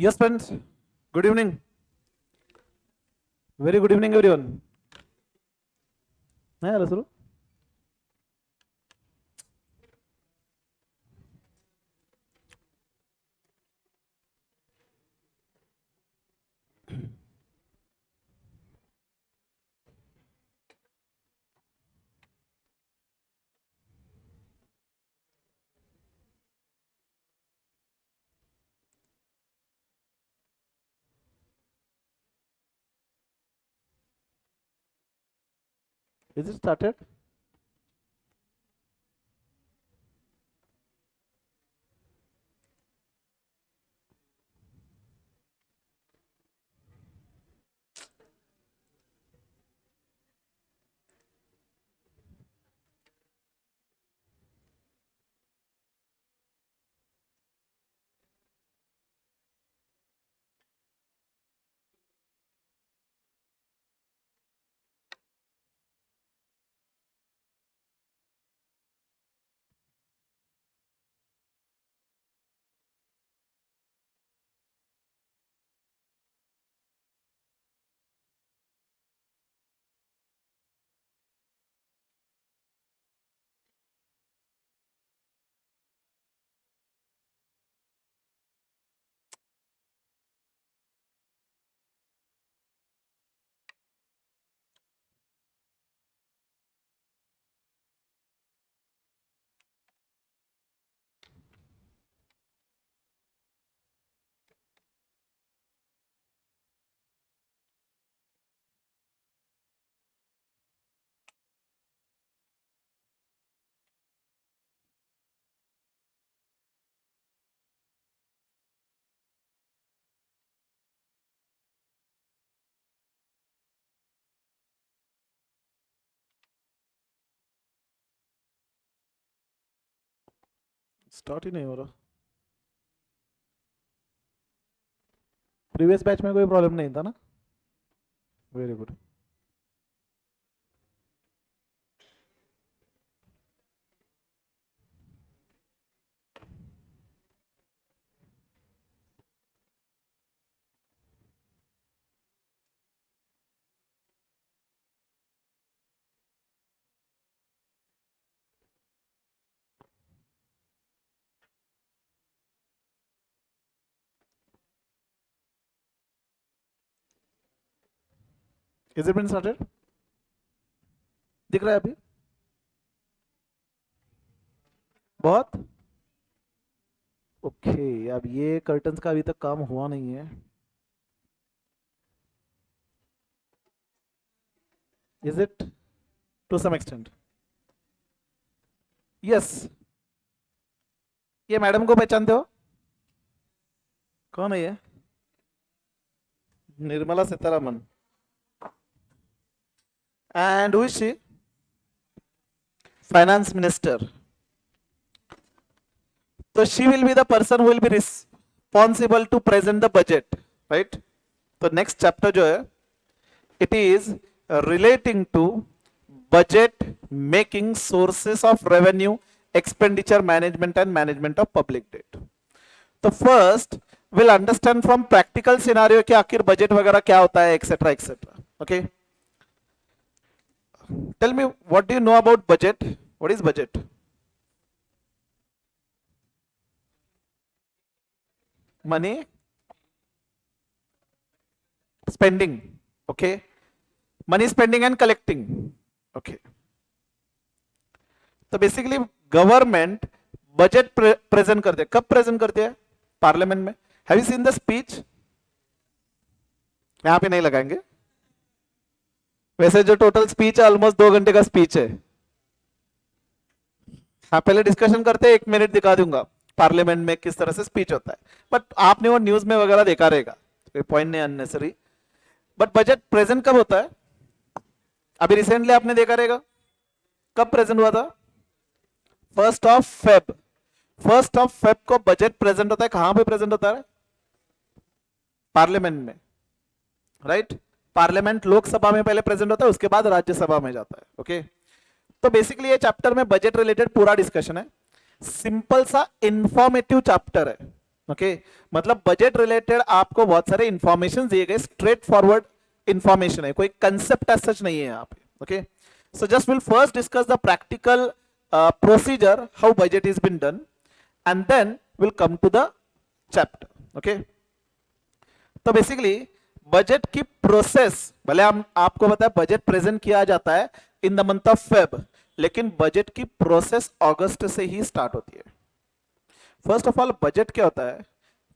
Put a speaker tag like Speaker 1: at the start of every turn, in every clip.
Speaker 1: Yes, friends. Good evening. Very good evening, everyone. नाही आलं सुरू. Is it started? स्टार्ट ही नहीं हो रहा. प्रीवियस बैच में कोई प्रॉब्लम नहीं था ना. Very good. Is it been started? दिख रहा है अभी? बहुत. ओके. अब ये कर्टन्स का अभी तक काम हुआ नहीं है. Is it to some extent? Yes. ये मैडम को पहचानते हो? कौन है ये? Nirmala Sitharaman. And who is she? Finance Minister. So she will be the person who will be responsible to present the budget, right? So next chapter जो है, it is relating to budget making, sources of revenue, expenditure management and management of public debt. तो first we'll understand from practical scenario कि आखिर budget वगैरह क्या होता है, etc. etc. Okay. Tell me, what do you know about budget? What is budget? Money spending. Okay. Money spending and collecting. Okay. तो basically government budget present करते हैं. कब प्रेजेंट करते हैं? पार्लियामेंट में. Have you seen the speech? यहां पे नहीं लगाएंगे. वैसे जो टोटल स्पीच है ऑलमोस्ट 2 घंटे का स्पीच है. हाँ, पहले डिस्कशन करते हैं. 1 मिनट दिखा दूंगा पार्लियामेंट में किस तरह से स्पीच होता है. बट आपने वो न्यूज में वगैरह देखा रहेगा, कोई पॉइंट नहीं अननेसेसरी. बट बजट प्रेजेंट कब होता है? अभी रिसेंटली आपने देखा रहेगा. कब प्रेजेंट हुआ था? 1 फेब. 1 फेब को बजट प्रेजेंट होता है. कहां पे प्रेजेंट होता है? पार्लियामेंट में, राइट? पार्लियामेंट लोकसभा में पहले प्रेजेंट होता है, उसके बाद राज्यसभा में जाता है. ओके. तो बेसिकली ये चैप्टर में बजट रिलेटेड पूरा डिस्कशन है. सिंपल सा इंफॉर्मेटिव चैप्टर है. ओके मतलब बजट रिलेटेड आपको बहुत सारे इंफॉर्मेशन दिए गए, स्ट्रेट फॉरवर्ड इंफॉर्मेशन है, कोई कंसेप्ट एज सच नहीं है यहाँ पे. Okay so just will first discuss the practical procedure how budget is been done and then will come to the chapter. Okay तो बेसिकली बजट की प्रोसेस, भले हम आपको पता है बजट प्रेजेंट किया जाता है in the month of Feb, लेकिन बजट की प्रोसेस अगस्त से ही स्टार्ट होती है. फर्स्ट ऑफ ऑल बजट क्या होता है?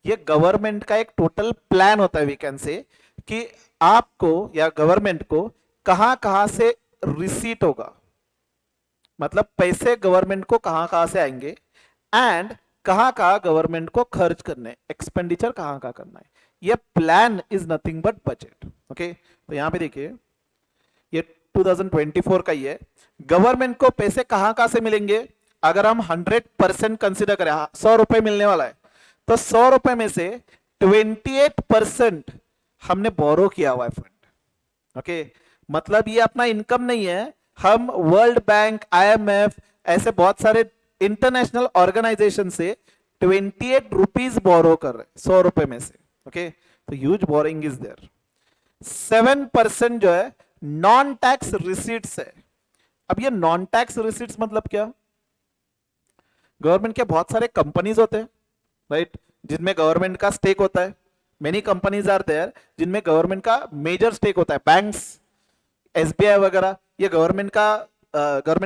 Speaker 1: ये गवर्नमेंट का एक टोटल प्लान होता है, वी कैन से, कि आपको या गवर्नमेंट को कहां कहां से रिसीट होगा, मतलब पैसे गवर्नमेंट को कहां कहां से आएंगे एंड कहां कहां गवर्नमेंट को खर्च करने, एक्सपेंडिचर कहां कहां करना है. ये plan is nothing but budget. Okay तो यहां पे देखिए ये 2024 का ही है. गवर्नमेंट को पैसे कहां कहां से मिलेंगे? अगर हम 100% कंसिडर करें, 100 रुपए मिलने वाला है, तो 100 रुपए में से 28% हमने बोरो किया हुआ है फंड. ओके मतलब ये अपना इनकम नहीं है, हम वर्ल्ड बैंक, IMF ऐसे बहुत सारे इंटरनेशनल ऑर्गेनाइजेशन से 28 रुपीज बोरो कर रहे हैं 100 रुपए में से. ओके तो ह्यूज बोरिंग इज देयर. 7% जो है नॉन टैक्स रिसीट्स है. अब ये नॉन टैक्स रिसीट्स मतलब क्या? गवर्नमेंट के बहुत सारे कंपनीज होते हैं, राइट, जिनमें गवर्नमेंट का स्टेक होता है. मेनी कंपनीज आर देयर जिनमें गवर्नमेंट का मेजर स्टेक होता है. बैंक्स, SBI वगैरह, ये गवर्नमेंट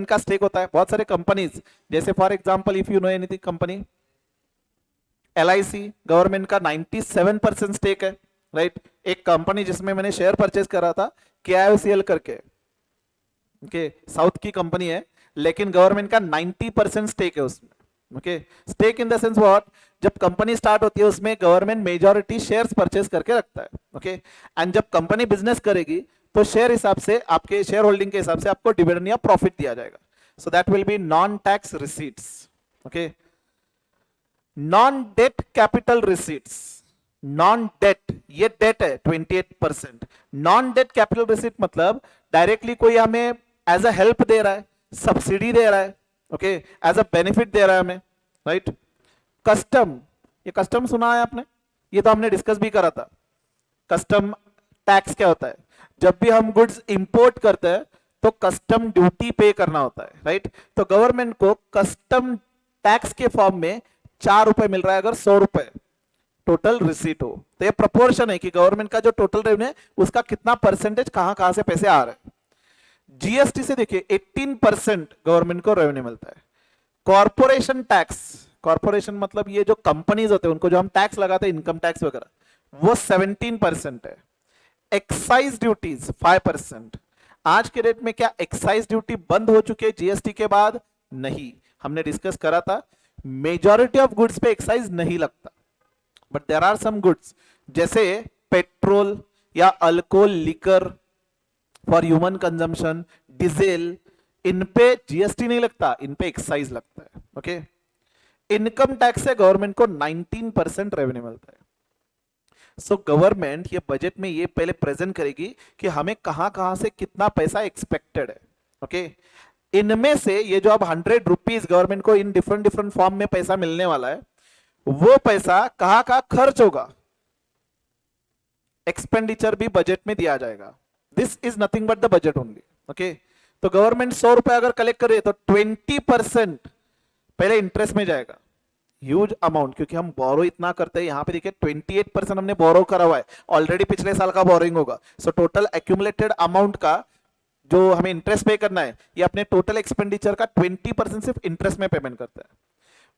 Speaker 1: का स्टेक होता है. बहुत सारे कंपनीज, जैसे for example if you know anything company LIC, government का 97% स्टेक है, राइट. एक कंपनी जिसमें मैंने शेयर परचेज करा था KIOCL करके, ओके साउथ की कंपनी है, लेकिन गवर्नमेंट का 90% स्टेक है उसमें. Okay stake in the sense what, जब कंपनी स्टार्ट होती है उसमें गवर्नमेंट मेजॉरिटी शेयर्स परचेज करके रखता है. ओके एंड जब कंपनी बिजनेस करेगी तो शेयर हिसाब से, आपके शेयर होल्डिंग के हिसाब से आपको डिविडेंड या प्रॉफिट दिया जाएगा. So that will be non tax receipts. Okay non debt capital receipts, non debt, ये डेट है 28%. नॉन डेट कैपिटल रिसीट मतलब डायरेक्टली कोई हमें एज अ हेल्प दे रहा है, सब्सिडी दे रहा है, ओके एज अ बेनिफिट दे रहा है हमें, राइट. कस्टम, ये कस्टम सुना है आपने? ये तो हमने डिस्कस भी करा था. कस्टम टैक्स क्या होता है? जब भी हम गुड्स इंपोर्ट करते हैं तो कस्टम ड्यूटी पे करना होता है, राइट. तो गवर्नमेंट को कस्टम टैक्स के फॉर्म में 4 रुपए मिल रहा है अगर 100 रुपए टोटल रिसीट हो. तो ये प्रोपोर्शन है कि गवर्नमेंट का जो टोटल रेवेन्यू है उसका कितना परसेंटेज कहां कहां से पैसे आ रहे हैं. GST से देखिए 18% गवर्नमेंट को रेवेन्यू मिलता है. कॉर्पोरेशन टैक्स, कॉर्पोरेशन मतलब ये जो कंपनीज होते हैं उनको जो हम टैक्स लगाते हैं, इनकम टैक्स वगैरह, वो 17% है. Excise duties 5%. आज के डेट में क्या एक्साइज ड्यूटी बंद हो चुकी है GST के बाद? नहीं, हमने डिस्कस करा था मेजॉरिटी ऑफ गुड्स पे एक्साइज नहीं लगता, but there are some goods जैसे पेट्रोल या alcohol, liquor for human consumption, diesel, इन पे GST नहीं लगता, इन पे एक्साइज लगता है. ओके इनकम टैक्स से गवर्नमेंट को 19% रेवेन्यू मिलता है. सो गवर्नमेंट ये बजट में ये पहले प्रेजेंट करेगी कि हमें कहां कहां से कितना पैसा एक्सपेक्टेड है. ओके इनमें से ये जो अब 100 रुपीज गवर्नमेंट को इन डिफरेंट डिफरेंट फॉर्म में पैसा मिलने वाला है, वो पैसा कहां कहां खर्च होगा, एक्सपेंडिचर भी बजट में दिया जाएगा. This is nothing but the budget only. Okay तो गवर्नमेंट 100 रुपए अगर कलेक्ट करे तो 20% पहले इंटरेस्ट में जाएगा. ह्यूज अमाउंट, क्योंकि हम बोरो इतना करते हैं. यहां पे देखिए 28% हमने बोरो करा हुआ है, ऑलरेडी पिछले साल का बोरोइंग होगा. सो टोटल एक्यूमुलेटेड अमाउंट का जो हमें इंटरेस्ट पे करना है, ये अपने टोटल एक्सपेंडिचर का 20% सिर्फ इंटरेस्ट में पेमेंट करता है.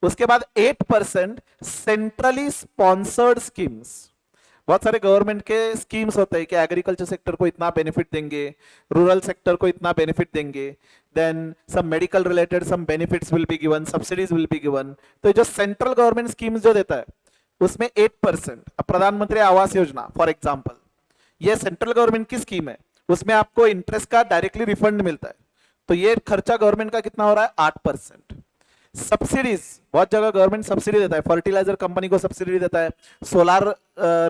Speaker 1: उसके बाद 8% सेंट्रली स्पॉन्सर्ड स्कीम्स. बहुत सारे गवर्नमेंट के स्कीम्स होते हैं कि एग्रीकल्चर सेक्टर को इतना बेनिफिट देंगे, रूरल सेक्टर को इतना बेनिफिट देंगे, then some medical related some benefits will be given, subsidies will be given. तो जो सेंट्रल गवर्नमेंट स्कीम्स जो देता है उसमें 8%. अब प्रधानमंत्री आवास योजना फॉर एग्जाम्पल, ये सेंट्रल गवर्नमेंट की स्कीम है, उसमें आपको इंटरेस्ट का डायरेक्टली रिफंड मिलता है. तो ये खर्चा गवर्नमेंट का कितना हो रहा है? 8%. सब्सिडीज, बहुत जगह गवर्नमेंट सब्सिडी देता है, फर्टिलाइजर कंपनी को सब्सिडी देता है, सोलार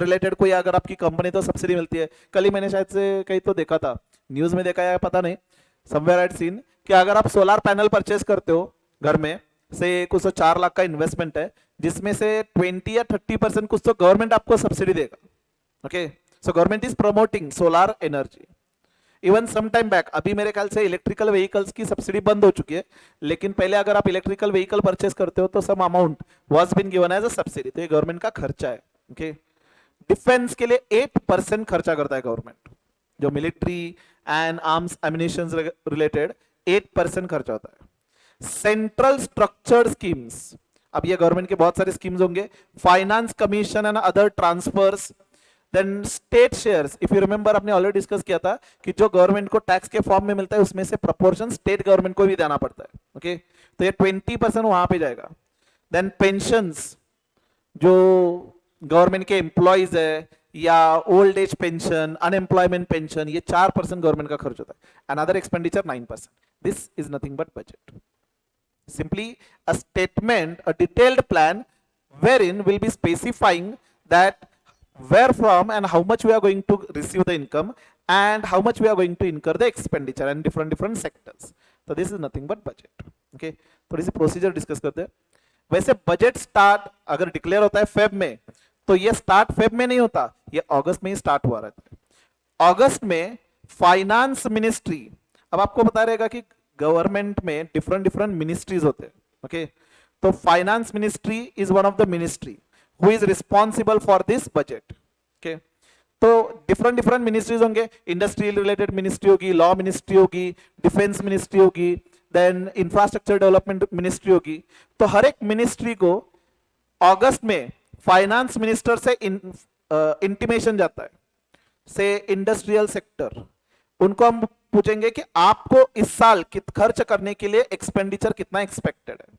Speaker 1: रिलेटेड कोई अगर आपकी कंपनी तो सब्सिडी मिलती है. कल ही मैंने शायद से कहीं तो देखा था, न्यूज में देखा है पता नहीं, समवेयर आई सीन कि अगर आप सोलार पैनल परचेस करते हो घर में से कुछ 4 लाख का इन्वेस्टमेंट है, जिसमें से 20 या 30% कुछ तो गवर्नमेंट आपको सब्सिडी देगा. Okay, so government is promoting solar energy. Even some time back, अभी मेरे ख्याल से इलेक्ट्रिकल व्हीकल्स की सब्सिडी बंद हो चुकी है, लेकिन पहले अगर आप इलेक्ट्रिकल व्हीकल परचेस करते हो तो some amount was been given as a subsidy. तो ये गवर्नमेंट का खर्चा है. ओके, डिफेंस के लिए 8% खर्चा करता है गवर्नमेंट. जो military and arms ammunition related 8% खर्चा होता है. सेंट्रल स्ट्रक्चर्ड स्कीम्स, अब ये गवर्नमेंट के बहुत सारे स्कीम्स होंगे. Finance commission and other transfers. Then state shares, if you remember आपने ऑलरेडी डिस्कस किया था कि जो गवर्नमेंट को टैक्स के फॉर्म में मिलता है उसमें से प्रोपोर्शन स्टेट गवर्नमेंट को भी देना पड़ता है. ओके, तो ये 20% वहां पे जाएगा. देन पेंशंस, जो गवर्नमेंट के एम्प्लॉयज है, या old age pension, unemployment pension, ये 4% गवर्नमेंट का खर्च होता है. And other expenditure 9%. This is nothing but budget. Simply a statement, a detailed plan wherein will be specifying that where from and how much we are going to receive the income and how much we are going to incur the expenditure and different sectors. So this is nothing but budget. Okay, थोड़ी सी procedure discuss करते हैं. वैसे budget start अगर declare होता है Feb में, तो ये स्टार्ट फेब में नहीं होता, ये अगस्त में ही स्टार्ट हुआ रहता है. अगस्त में फाइनेंस मिनिस्ट्री, अब आपको बता रहेगा कि गवर्नमेंट में डिफरेंट मिनिस्ट्रीज होते हैं. ओके, तो finance ministry is one of the ministry who is responsible for this budget. Okay, तो डिफरेंट मिनिस्ट्रीज होंगे. इंडस्ट्रियल रिलेटेड मिनिस्ट्री होगी, लॉ मिनिस्ट्री होगी, डिफेंस मिनिस्ट्री होगी, देन इंफ्रास्ट्रक्चर डेवलपमेंट मिनिस्ट्री होगी. तो हर एक मिनिस्ट्री को अगस्त में फाइनेंस मिनिस्टर से इंटीमेशन जाता है. से इंडस्ट्रियल सेक्टर, उनको हम पूछेंगे कि आपको इस साल खर्च करने के लिए एक्सपेंडिचर कितना एक्सपेक्टेड है.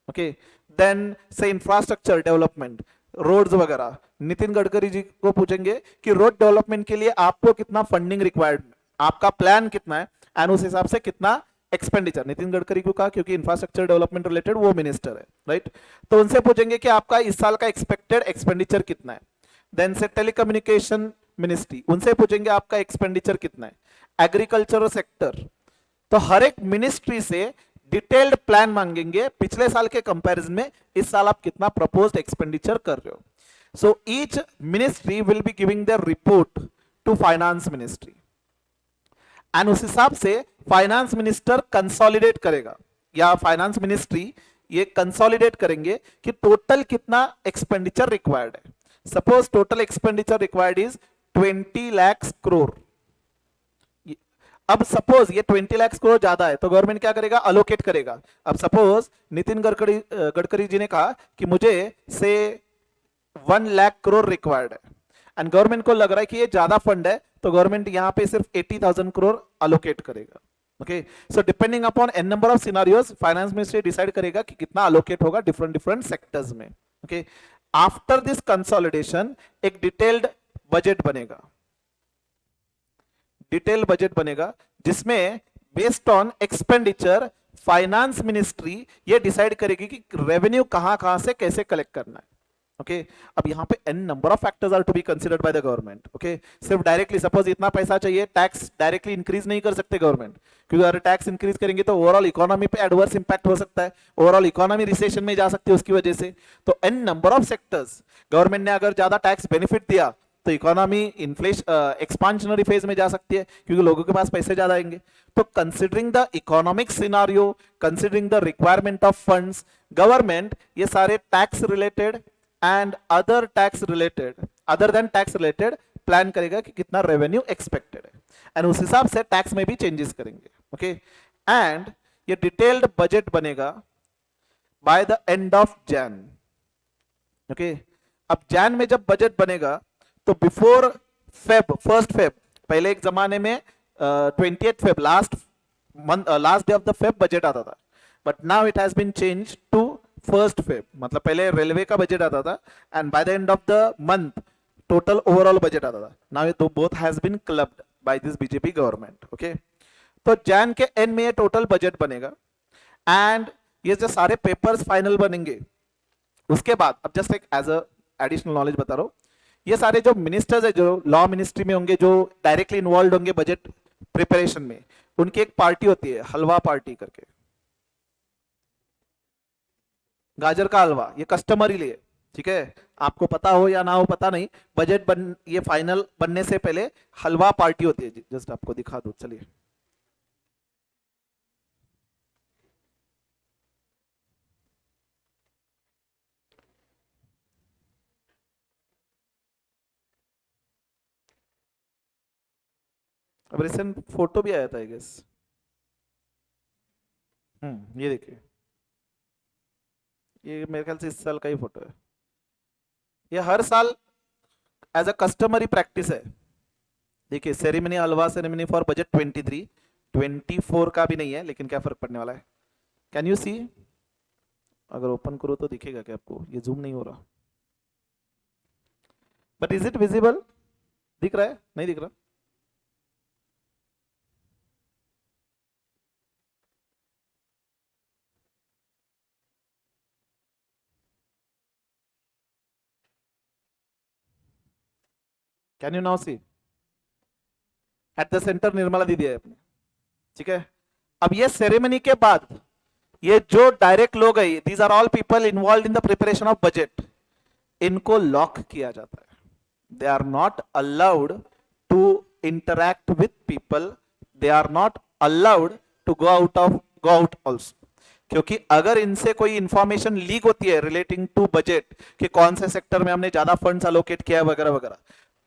Speaker 1: ओके, देन से इंफ्रास्ट्रक्चर डेवलपमेंट, रोड्स वगैरह, नितिन गडकरी जी को पूछेंगे कि रोड डेवलपमेंट के लिए आपको कितना फंडिंग रिक्वायर्ड, आपका प्लान कितना है, एंड उस हिसाब से कितना एक्सपेंडिचर. नितिन गडकरी को कहा क्योंकि इंफ्रास्ट्रक्चर डेवलपमेंट रिलेटेड वो मिनिस्टर है, राइट. तो उनसे पूछेंगे कि आपका इस साल का एक्सपेक्टेड एक्सपेंडिचर कितना है. देन से टेलीकम्युनिकेशन मिनिस्ट्री, उनसे पूछेंगे आपका एक्सपेंडिचर कितना है. एग्रीकल्चर सेक्टर, तो हर एक मिनिस्ट्री से डिटेल्ड प्लान मांगेंगे पिछले साल के कंपैरिजन में इस साल आप कितना प्रपोज्ड एक्सपेंडिचर कर रहे हो. So each ministry will be giving their report to finance ministry, and उस हिसाब से फाइनेंस मिनिस्टर कंसोलिडेट करेगा, या फाइनेंस मिनिस्ट्री ये कंसोलिडेट करेंगे कि टोटल कितना एक्सपेंडिचर रिक्वायर्ड है. Suppose total expenditure required is 20 lakh crore. अब सपोज ये 20 लाख करोड़ ज्यादा है, तो गवर्नमेंट क्या करेगा, अलोकेट करेगा. अब सपोज नितिन गडकरी जी ने कहा कि मुझे से 1 लाख करोड़ रिक्वायर्ड है, एंड गवर्नमेंट को लग रहा है कि ये ज्यादा फंड है, तो गवर्नमेंट यहां पे सिर्फ 80,000 करोड़ अलोकेट करेगा. Okay, so depending upon an number of scenarios finance ministry decide करेगा कि कितना अलोकेट होगा डिफरेंट सेक्टर्स में. ओके, आफ्टर दिस कंसोलिडेशन एक डिटेल्ड बजट बनेगा. डिटेल बजट बनेगा जिसमें based on expenditure finance ministry ये डिसाइड करेगी कि रेवेन्यू कहां से कैसे कलेक्ट करना है. ओके, अब यहां पे an number of factors are to be considered by the government. Okay, सिर्फ डायरेक्टली सपोज इतना पैसा चाहिए, टैक्स डायरेक्टली इंक्रीज नहीं कर सकते गवर्नमेंट, क्योंकि अगर टैक्स इंक्रीज करेंगे तो ओवरऑल इकोनॉमी पे एडवर्स इंपैक्ट हो सकता है, ओवरऑल इकोनॉमी रिसेशन में जा सकती है उसकी वजह से. तो an number of sectors, government ने अगर ज्यादा टैक्स बेनिफिट दिया तो इकोनॉमी इन्फ्लेशन एक्सपांशनरी फेज में जा सकती है, क्योंकि लोगों के पास पैसे ज्यादा आएंगे. तो considering the economic scenario, considering the requirement of funds, government ये सारे tax related and other tax related, other than tax related plan करेगा कि कितना रेवेन्यू एक्सपेक्टेड है, एंड उस हिसाब से टैक्स में भी चेंजेस करेंगे. ओके, एंड ये डिटेल्ड बजट बनेगा bye the end of Jain. Okay, अब जैन में जब बजट बनेगा तो बिफोर फेब, फर्स्ट फेब, पहले एक जमाने में 20th Feb, last day of the Feb budget आता था, but now it has been change to first Feb. मतलब पहले रेलवे का बजट आता था, and by the end of the month total overall budget आता था. नाउ ये both has been clubbed by this BJP government. Okay, तो जैन के एंड में ये टोटल बजट बनेगा, एंड ये जो सारे पेपर्स फाइनल बनेंगे उसके बाद, अब जस्ट एक एज अ एडिशनल नॉलेज बता रहा हूं, ये सारे जो मिनिस्टर्स है जो लॉ मिनिस्ट्री में होंगे, जो डायरेक्टली इन्वॉल्व होंगे बजट प्रिपरेशन में, उनकी एक पार्टी होती है हलवा पार्टी करके. गाजर का हलवा, ये कस्टमरी लिए, ठीक है, आपको पता हो या ना हो पता नहीं, बजट बन ये फाइनल बनने से पहले हलवा पार्टी होती है। जस्ट आपको दिखा दो, चलिए। अब रिसेंट फोटो भी आया था आई गेस। ये देखिए, ये मेरे ख्याल से इस साल का ही फोटो है। ये हर साल एज अ कस्टमरी प्रैक्टिस है। देखिए, ceremony halwa ceremony for budget 23, 24 का भी नहीं है, लेकिन क्या फर्क पड़ने वाला है। Can you see? अगर ओपन करो तो दिखेगा क्या आपको? ये जूम नहीं हो रहा, बट इज इट विजिबल? दिख रहा है? नहीं दिख रहा? Can you now see? At the centre Nirmala दीदी है अपने, ठीक है। अब ये सेरेमनी के बाद ये जो डायरेक्ट लोग है, these are all people involve in the preparation of budget, इनको लॉक किया जाता है। They are not allowed to interact with people, they are not allowed to go out also. क्योंकि अगर इनसे कोई इंफॉर्मेशन लीक होती है रिलेटिंग टू बजट कि कौन से सेक्टर में हमने ज्यादा फंड्स अलोकेट किया है वगैरह वगैरह,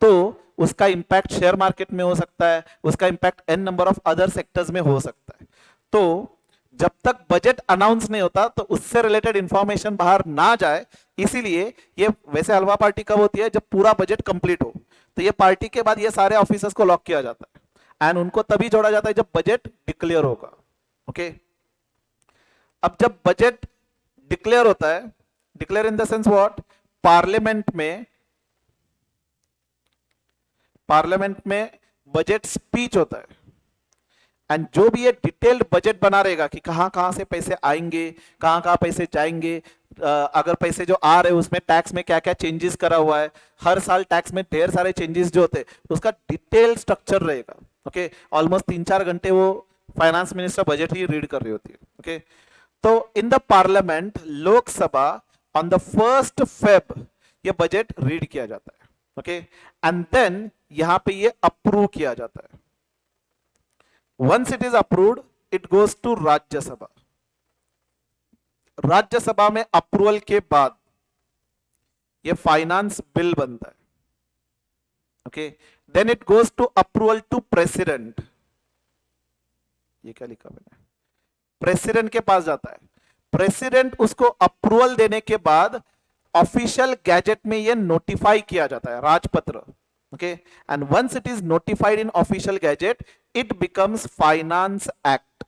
Speaker 1: तो उसका इंपैक्ट शेयर मार्केट में हो सकता है, उसका impact an number of other sectors में हो सकता है। तो जब तक बजट अनाउंस नहीं होता तो उससे रिलेटेड इंफॉर्मेशन बाहर ना जाए, इसीलिए ये वैसे हलवा पार्टी कब होती है? जब पूरा बजट कंप्लीट हो। तो ये पार्टी के बाद ये सारे ऑफिसर्स को लॉक किया जाता है एंड उनको तभी जोड़ा जाता है जब बजट डिक्लेयर होगा। ओके, अब जब बजट डिक्लेयर होता है, declare in the sense what, parliament में बजट स्पीच होता है एंड जो भी ये डिटेल्ड बजट बना रहेगा कि कहां कहां से पैसे आएंगे, कहां कहां पैसे जाएंगे, अगर पैसे जो आ रहे हैं उसमें टैक्स में क्या क्या चेंजेस करा हुआ है, हर साल टैक्स में ढेर सारे चेंजेस जो होते हैं, उसका डिटेल स्ट्रक्चर रहेगा। ओके, ऑलमोस्ट 3-4 घंटे वो फाइनेंस मिनिस्टर बजट ही रीड कर रही होती है। ओके, तो इन the parliament, Lok Sabha, on the 1st Feb ये बजट रीड किया जाता है। ओके, एंड देन यहां पे ये अप्रूव किया जाता है। Once it is approved, it goes to Rajya Sabha. Rajya Sabha में अप्रूवल के बाद ये फाइनेंस बिल बनता है। Okay, then it goes to approval to president. ये क्या लिखा मैंने? प्रेसिडेंट के पास जाता है। प्रेसिडेंट उसको अप्रूवल देने के बाद ऑफिशियल गैजेट में ये नोटिफाई किया जाता है, राजपत्र। Okay, and once it is notified in official gazette, it becomes finance act.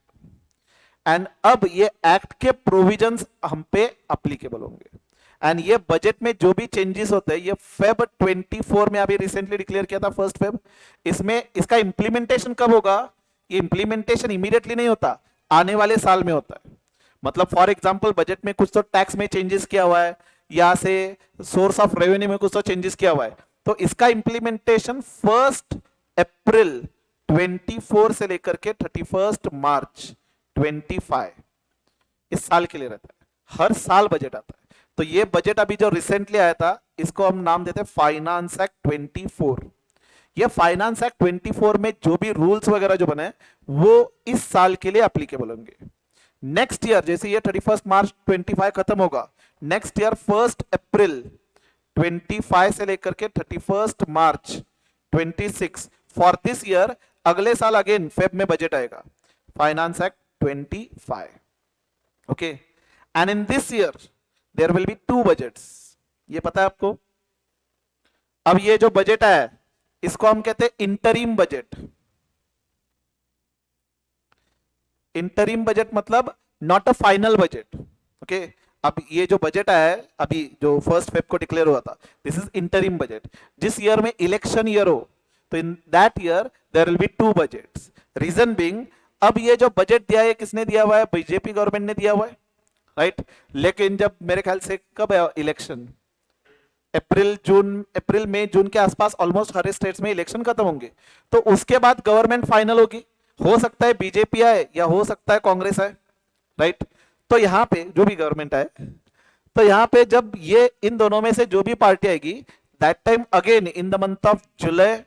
Speaker 1: And अब ये एक्ट के प्रोविजंस हम पे अप्लीकेबल होंगे एंड ये बजट में जो भी चेंजेस होते हैं, ये फेब 24 में अभी रिसेंटली डिक्लेयर किया था 1st Feb। इसमें इसका इंप्लीमेंटेशन कब होगा? ये इंप्लीमेंटेशन इमीडिएटली नहीं होता, आने वाले साल में होता है। मतलब फॉर एग्जांपल बजट में कुछ तो टैक्स में चेंजेस किया हुआ है, या से सोर्स ऑफ रेवेन्यू में कुछ तो चेंजेस किया हुआ है, तो इसका इंप्लीमेंटेशन 1 अप्रैल 24 से लेकर के 31 मार्च 25 इस साल के लिए रहता है। हर साल बजट आता है। तो ये बजट अभी जो रिसेंटली आया था, इसको हम नाम देते हैं फाइनेंस एक्ट 24। ये फाइनेंस एक्ट 24 में जो भी रूल्स वगैरह जो बने वो इस साल के लिए एप्लीकेबल होंगे। नेक्स्ट ईयर जैसे ये 31 मार्च 25 खत्म होगा, नेक्स्ट ईयर 1 अप्रैल 25 से लेकर के 31 मार्च 26 फॉर दिस ईयर, अगले साल अगेन फेब में बजट आएगा, finance act 25। Okay, and in this year there will be 2 budgets. ये पता है आपको? अब ये जो बजट है इसको हम कहते हैं इंटरिम बजट। इंटरिम बजट मतलब not a final budget. Okay, अब ये जो बजट आया है अभी जो 1 Feb को डिक्लेयर हुआ था, दिस इज इंटरिम बजट। जिस ईयर में इलेक्शन ईयर हो तो in that year there will be 2 budgets. Reason being, अब ये जो बजट दिया है किसने दिया हुआ है? बीजेपी गवर्नमेंट ने दिया हुआ है, राइट? लेकिन जब मेरे ख्याल से कब है इलेक्शन? अप्रैल मई जून के आसपास ऑलमोस्ट हर स्टेट्स में इलेक्शन खत्म होंगे, तो उसके बाद गवर्नमेंट फाइनल होगी। हो सकता है बीजेपी आए या हो सकता है कांग्रेस आए, राइट? तो यहां पे जो भी गवर्नमेंट आए, तो यहाँ पे जब ये इन दोनों में से जो भी पार्टी आएगी, that time again in the month of July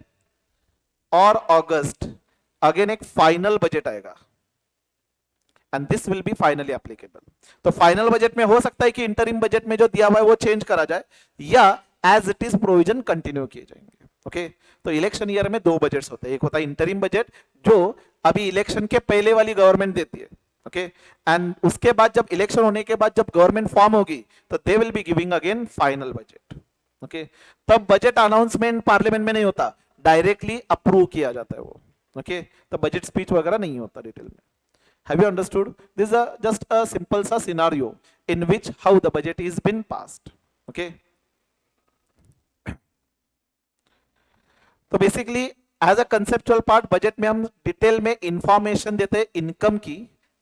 Speaker 1: और अगस्त अगेन एक फाइनल बजट आएगा, and this will be finally applicable. तो फाइनल बजट में हो सकता है कि इंटरिम बजट में जो दिया हुआ है वो चेंज करा जाए, या as it is provision continue किए जाएंगे। ओके, तो इलेक्शन ईयर में दो बजट्स होते हैं, एक होता है इंटरिम बजट जो अभी इलेक्शन के पहले वाली गवर्नमेंट देती है, ओके, एंड उसके बाद जब इलेक्शन होने के बाद जब गवर्नमेंट फॉर्म होगी तो दे will be giving again final budget. Okay, तब बजट अनाउंसमेंट पार्लियामेंट में नहीं होता, डायरेक्टली अप्रूव किया जाता है वो। ओके, तो बजट स्पीच वगैरह नहीं होता डिटेल में। Have you understood? This is just a simple sa scenario in which how the budget is been passed. Okay. तो basically as a conceptual part budget में हम डिटेल में इंफॉर्मेशन देते हैं इनकम की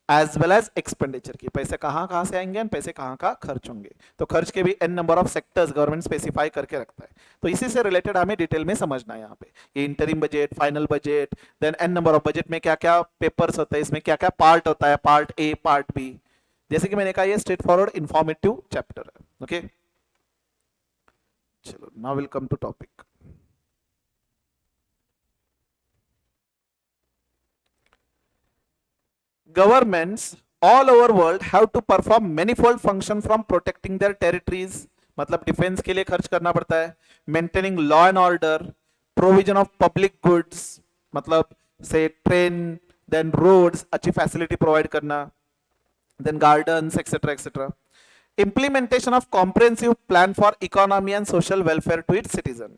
Speaker 1: एज वेल एज एक्सपेंडिचर की, पैसे कहां कहां से आएंगे और पैसे कहां कहां खर्च होंगे। तो खर्च के भी an number of sectors government specify करके रखता है, तो इसी से रिलेटेड हमें डिटेल में समझना है यहाँ पे। ये interim budget, final budget, then an number of budget में क्या क्या पेपर्स होते हैं, इसमें क्या क्या पार्ट होता है, पार्ट ए, पार्ट बी। जैसे कि मैंने कहा ये स्ट्रेट फॉरवर्ड इंफॉर्मेटिव चैप्टर है। ओके, चलो now will come to topic. Governments all over world have to perform manifold function from protecting their territories, मतलब डिफेंस के लिए खर्च करना पड़ता है, maintaining law and order, provision of public goods, मतलब से ट्रेन, देन रोड्स, अच्छी फैसिलिटी प्रोवाइड करना, then gardens et cetera et cetera, implementation of comprehensive plan for economy and social welfare to its citizen,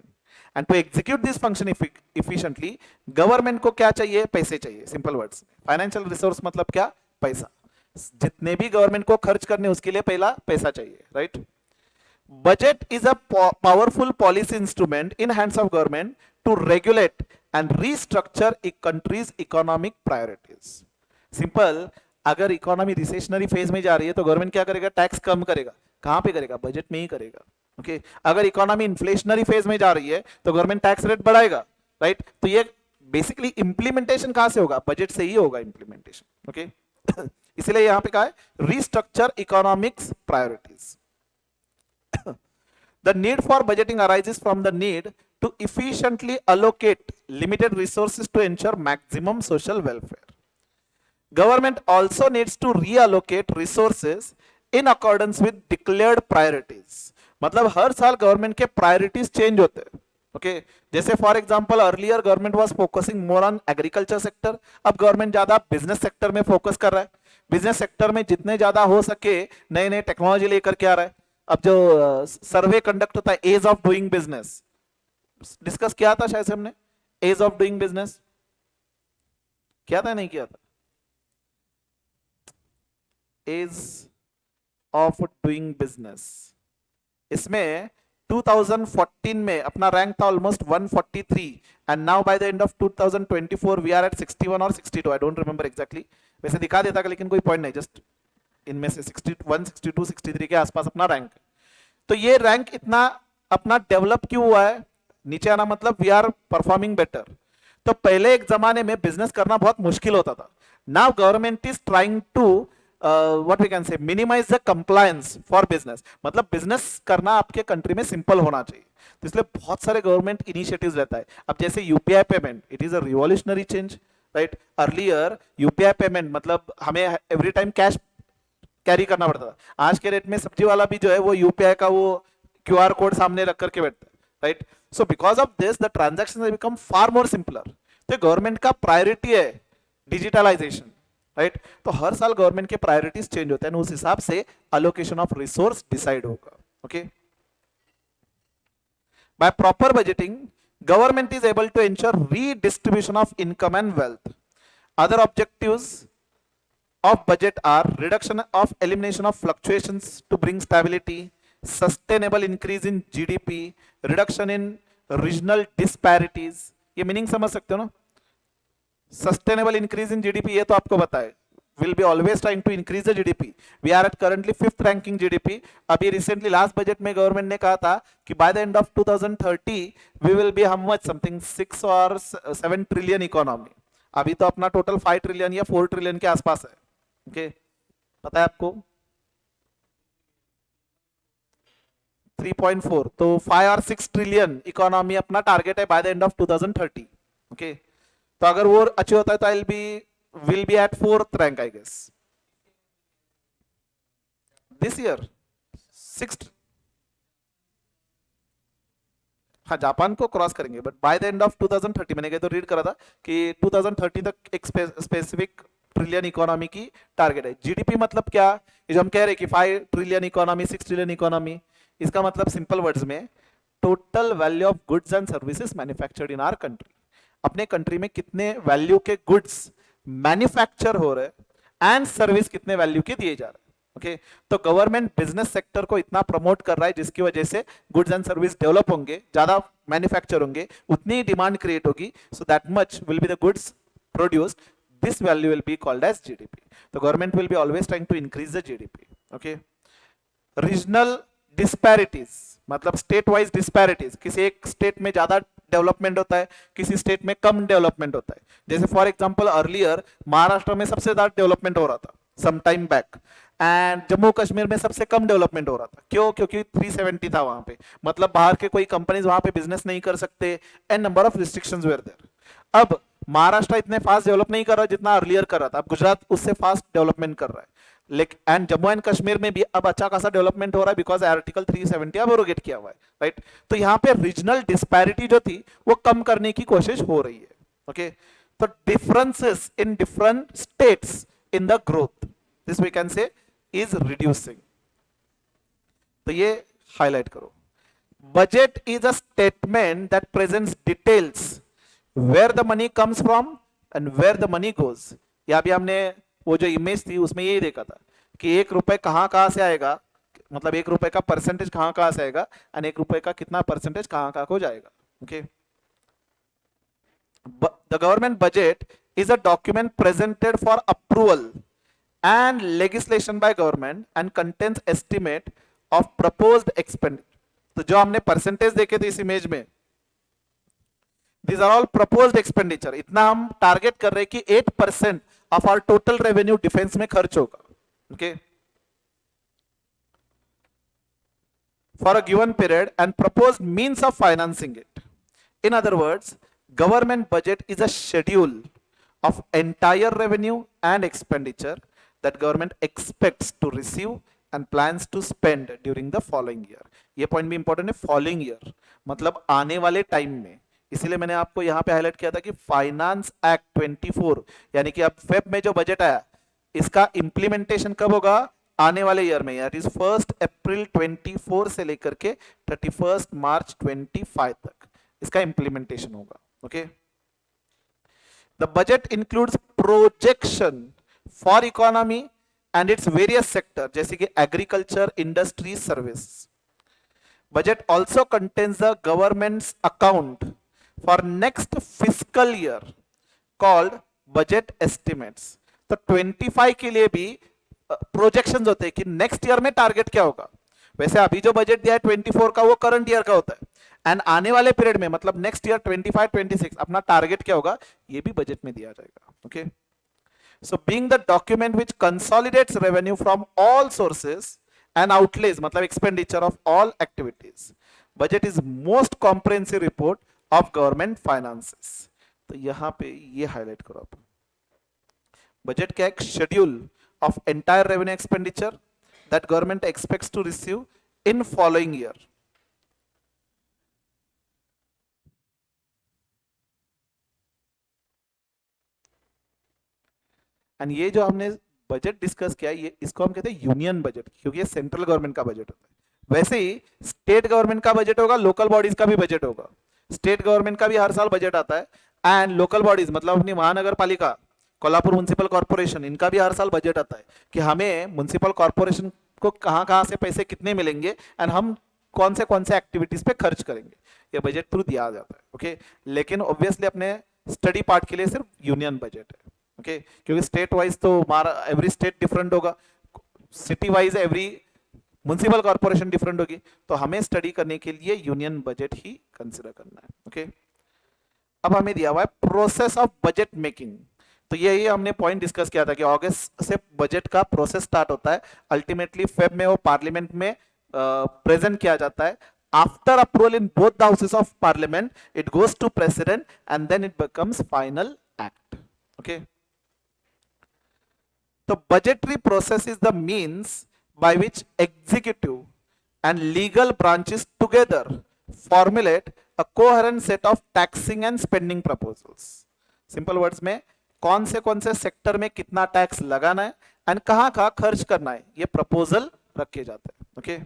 Speaker 1: and to execute this function efficiently government को क्या चाहिए, पैसे चाहिए। Simple words, financial resource मतलब क्या, पैसा। जितने भी गवर्नमेंट को खर्च करने उसके लिए पहला पैसा चाहिए, right. Budget is a powerful policy instrument in hands of government to regulate and restructure a country's economic priorities. Simple, अगर इकोनॉमी रिसेशनरी फेज में जा रही है तो गवर्नमेंट क्या करेगा, टैक्स कम करेगा। कहां पे करेगा, बजट में ही करेगा। ओके, अगर इकोनॉमी इन्फ्लेशनरी फेज में जा रही है तो गवर्नमेंट टैक्स रेट बढ़ाएगा, राइट। तो ये बेसिकली इंप्लीमेंटेशन कहां से होगा, बजट से ही होगा इंप्लीमेंटेशन। ओके, इसलिए यहां पे कहा है restructure economics priorities. The need for budgeting arises from the need to efficiently allocate limited resources to ensure maximum social welfare. Government also needs to reallocate resources in accordance with declared priorities. मतलब हर साल government के priorities change होते हैं। Okay, जैसे for example earlier government was focusing more on agriculture sector, अब government ज्यादा business sector में focus कर रहा है। बिजनेस सेक्टर में जितने ज्यादा हो सके नए नए टेक्नोलॉजी लेकर के आ रहा है। अब जो सर्वे कंडक्ट होता है ease of doing business, discuss किया था शायद से हमने, एज ऑफ डूइंग बिजनेस किया था नहीं किया था, एज ऑफ डूइंग बिजनेस। इसमें 2014 में अपना रैंक था almost 143 and now by the end of 2024 we are at 61 और 62, आई डोंट रिमेंबर एग्जैक्टली, वैसे दिखा देता लेकिन कोई पॉइंट नहीं, जस्ट इनमें से 61, 62, 63 के आसपास अपना रैंक। तो ये रैंक इतना अपना डेवलप क्यों हुआ है, नीचे आना मतलब वी आर परफॉर्मिंग बेटर। तो पहले एक जमाने में बिजनेस करना बहुत मुश्किल होता था। Now government is trying to what we can say minimise the compliance for business, मतलब बिजनेस करना आपके कंट्री में सिंपल होना चाहिए। तो इसलिए बहुत सारे गवर्नमेंट इनिशिएटिव्स रहता है। अब जैसे UPI payment, it is a revolutionary change, right. Earlier UPI payment मतलब हमें एवरी टाइम कैश कैरी करना पड़ता था। आज के रेट में सब्जी वाला भी जो है वो यूपीआई का वो क्यूआर कोड सामने रख करके बैठता है, right. So because of this the transactions have become far more simpler. तो गवर्नमेंट का प्रायोरिटी है डिजिटलाइजेशन, राइट। तो हर साल गवर्नमेंट के प्रायोरिटीज चेंज होते हैं, उस हिसाब से अलोकेशन ऑफ रिसोर्स डिसाइड होगा। Okay, by proper budgeting government is able to ensure redistribution of income and wealth. Other objectives of budget are reduction of elimination of fluctuations to bring stability, sustainable increase in GDP, reduction in regional disparities। ये meaning समझ सकते हो ना, sustainable increase in GDP, ये तो आपको बताए, will be always trying to increase the GDP. We are at currently 5th ranking GDP. अभी रिसेंटली लास्ट बजट में गवर्नमेंट ने कहा था कि by the end of 2030 we will be how much, something 6 और 7 ट्रिलियन इकोनॉमी। अभी तो अपना टोटल 5 ट्रिलियन या 4 ट्रिलियन के आसपास है। ओके, पता है आपको, 3.4, तो 5 और 6 ट्रिलियन इकोनॉमी अपना टारगेट है by the end of 2030. Okay, तो अगर वो अचीव होता है तो I will be at 4th rank I guess this year. 6. हाँ, जापान को क्रॉस करेंगे but by the end of 2030. मैंने कहीं तो रीड करा था कि 2030 तक एक स्पेसिफिक ट्रिलियन इकोनॉमी की टारगेट है. जीडीपी मतलब क्या, ये जो हम कह रहे हैं कि 5 ट्रिलियन इकोनॉमी, 6 ट्रिलियन इकोनॉमी, इसका मतलब सिंपल वर्ड्स में total value of goods and services manufactured in our country. अपने कंट्री में कितने वैल्यू के गुड्स मैन्युफैक्चर हो रहे हैं एंड सर्विस कितने वैल्यू के दिए जा रहे हैं. ओके, तो गवर्नमेंट बिजनेस सेक्टर को इतना प्रमोट कर रहा है जिसकी वजह से गुड्स एंड सर्विस डेवलप होंगे, ज्यादा मैन्युफैक्चर होंगे, उतनी डिमांड क्रिएट होगी, so that much will be the goods produced, this value will be called as GDP. The government will be always trying to increase the GDP. Okay. Regional disparities मतलब state wise disparities, किसी एक state में ज्यादा development होता है, किसी state में कम development होता है. जैसे फॉर एग्जांपल अर्लियर महाराष्ट्र में सबसे ज्यादा डेवलपमेंट हो रहा था some time back, and Jammu Kashmir में सबसे कम डेवलपमेंट हो रहा था. क्यों? क्योंकि 370 था वहां पे, मतलब बाहर के कोई कंपनीज वहां पे बिजनेस नहीं कर सकते and number of restrictions were there. अब महाराष्ट्र इतने फास्ट डेवलप नहीं कर रहा जितना अर्लियर कर रहा था, अब गुजरात उससे फास्ट डेवलपमेंट कर रहा है. लेकिन एंड जम्मू एंड कश्मीर में भी अब अच्छा खासा डेवलपमेंट हो रहा है बिकॉज आर्टिकल 370 अब एब्रोगेट किया हुआ है, राइट. तो यहाँ पे रीजनल डिस्पैरिटी जो थी वो कम करने की कोशिश हो रही है. ओके, तो differences in different states in the growth, this we can say is reducing. तो ये हाईलाइट करो. Budget is a statement that presents details where the money comes from and where the money goes. या भी हमने वो जो image थी उसमें यही देखा था कि 1 रुपए कहां से आएगा, मतलब 1 रुपए का परसेंटेज कहां से आएगा और 1 रुपए का कितना परसेंटेज कहां को जाएगा. Okay, the government budget is a document presented for approval and legislation by government and contains estimate of proposed expenditure. तो जो हमने परसेंटेज देखे थे इस इमेज में, these are all proposed expenditure. इतना हम टारगेट कर रहे हैं कि 8% of our total revenue defence में खर्च होगा. okay, for a given period and proposed means of financing it. In other words, government budget is a schedule of entire revenue and expenditure that government expects to receive and plans to spend during the following year. ये point भी important है, following year मतलब आने वाले time में. इसीलिए मैंने आपको यहां पे हाईलाइट किया था कि फाइनेंस एक्ट 24 यानी कि अब फेब में जो बजट आया इसका इंप्लीमेंटेशन कब होगा, आने वाले ईयर में, यार इज 1 अप्रैल 24 से लेकर के 31 मार्च 25 तक इसका इंप्लीमेंटेशन होगा. Okay, the budget includes projection for economy and its various sector जैसे कि agriculture, industry, service. Budget also contains the governments account for next fiscal year called budget estimates. तो 25 के लिए भी प्रोजेक्शंस होते हैं कि नेक्स्ट ईयर में टारगेट क्या होगा. वैसे अभी जो बजट दिया है 24 का वो करंट ईयर का होता है, एंड आने वाले पीरियड में मतलब नेक्स्ट ईयर 25-26 अपना टारगेट क्या होगा ये भी बजट में दिया जाएगा. Okay, so being the document which consolidates revenue from all sources and outlays मतलब expenditure of all activities, budget is most comprehensive report of government finances. तो यहां पे ये हाईलाइट करो आप. बजट क्या, एक schedule of entire revenue expenditure that government expects to receive in following year. And ये जो हमने बजट डिस्कस किया ये इसको हम कहते हैं यूनियन बजट क्योंकि ये सेंट्रल गवर्नमेंट का बजट होता है. वैसे ही स्टेट गवर्नमेंट का बजट होगा, लोकल बॉडीज का भी बजट होगा. स्टेट गवर्नमेंट का भी हर साल बजट आता है एंड लोकल बॉडीज मतलब अपनी महानगर पालिका, कोल्हापुर म्युनिसिपल कॉर्पोरेशन, इनका भी हर साल बजट आता है कि हमें म्युनिसिपल कॉर्पोरेशन को कहां से पैसे कितने मिलेंगे एंड हम कौन से एक्टिविटीज पे खर्च करेंगे, ये बजट थ्रू दिया जाता है. ओके, लेकिन ऑब्वियसली अपने स्टडी पार्ट के लिए सिर्फ यूनियन बजट है. ओके, क्योंकि स्टेट वाइज तो हमारा एवरी स्टेट डिफरेंट होगा, city wise every municipal corporation different होगी, तो हमें स्टडी करने के लिए यूनियन बजट ही कंसिडर करना है. ओके, अब हमें दिया हुआ है प्रोसेस ऑफ बजट मेकिंग. तो यही हमने पॉइंट डिस्कस किया था कि अगस्त से बजट का प्रोसेस स्टार्ट होता है, अल्टीमेटली फेब में वो पार्लियामेंट में प्रेजेंट किया जाता है. After approval in both the houses of parliament it goes to president and then it becomes final act. Okay. The budgetary process is the means by which executive and legal branches together formulate a coherent set of taxing and spending proposals. Simple words में कौन से sector में कितना tax लगाना है and कहाँ कहाँ खर्च करना है, ये प्रपोजल रखे जाते हैं. Okay.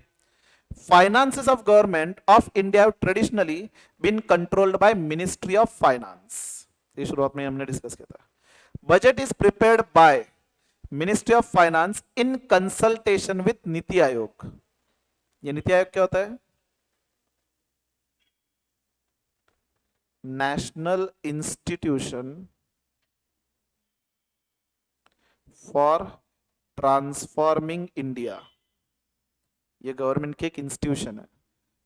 Speaker 1: Finances of government of India have traditionally been controlled by Ministry of Finance. ये शुरुआत में हमने डिस्कस किया था. Budget is prepared by ministry of finance in consultation with NITI Aayog. ये नीति आयोग क्या होता है? National institution for transforming India. ये गवर्नमेंट की एक इंस्टीट्यूशन है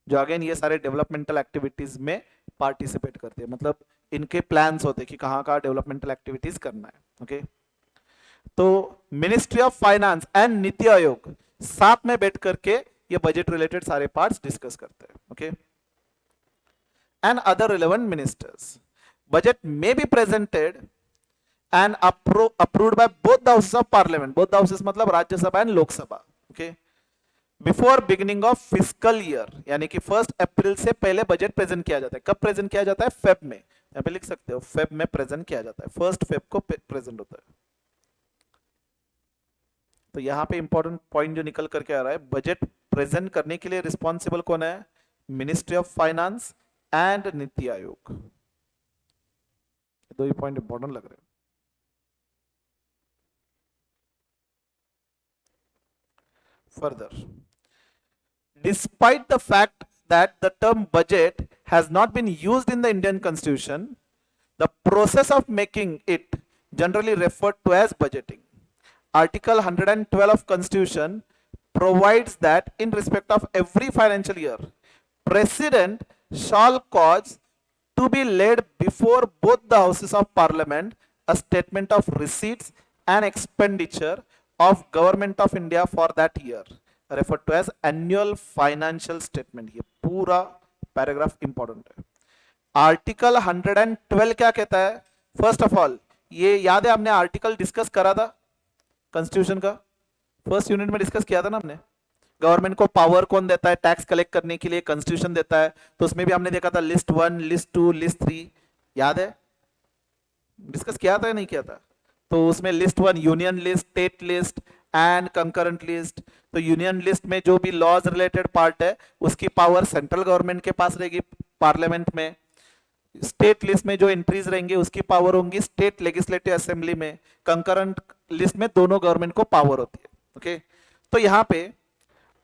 Speaker 1: जो अगेन ये सारे डेवलपमेंटल एक्टिविटीज में पार्टिसिपेट करते हैं. मतलब इनके प्लान्स होते हैं कि कहाँ कहाँ डेवलपमेंटल एक्टिविटीज करना है. ओके. तो ministry of finance and NITI Aayog साथ में बैठ करके ये बजट रिलेटेड सारे पार्ट्स डिस्कस करते हैं. Okay. And other relevant ministers. Budget में be presented and approved by both the houses of parliament. Both the houses मतलब Rajya Sabha and Lok Sabha. Okay. Before beginning of fiscal year, यानी कि 1 अप्रैल से पहले बजट प्रेजेंट किया जाता है. कब प्रेजेंट किया जाता है? फेब में. यहाँ पे लिख सकते हो फेब में प्रेजेंट किया जाता है. 1 फेब को प्रेजेंट होता है. तो यहां पे इंपॉर्टेंट पॉइंट जो निकल करके आ रहा है, बजट प्रेजेंट करने के लिए रिस्पॉन्सिबल कौन है? Ministry of finance and NITI Aayog. दो ही पॉइंट इंपॉर्टेंट लग रहे हैं. Further, despite the fact that the term budget has not been used in the Indian Constitution, the process of making it generally referred to as budgeting. Article 112 of Constitution provides that in respect of every financial year, President shall cause to be laid before both the houses of Parliament a statement of receipts and expenditure of Government of India for that year, referred to as annual financial statement. ये पूरा paragraph important है. Article 112 क्या कहता है? First of all, ये याद है हमने आर्टिकल डिस्कस करा था कॉन्स्टिट्यूशन का, फर्स्ट यूनिट में डिस्कस किया था ना हमने. गवर्नमेंट को पावर कौन देता है टैक्स कलेक्ट करने के लिए? कॉन्स्टिट्यूशन देता है. तो उसमें भी हमने देखा था लिस्ट 1, लिस्ट 2, लिस्ट 3. याद है? डिस्कस किया था या नहीं किया था? तो उसमें list 1 union list, state list and concurrent list. तो यूनियन लिस्ट में जो भी लॉज रिलेटेड पार्ट है उसकी पावर सेंट्रल गवर्नमेंट के पास रहेगी पार्लियामेंट में. स्टेट लिस्ट में जो एंट्रीज रहेंगी उसकी पावर होंगी स्टेट लेजिस्लेटिव असेंबली में. कंकरेंट लिस्ट में दोनों गवर्नमेंट को पावर होती है. ओके. तो यहाँ पे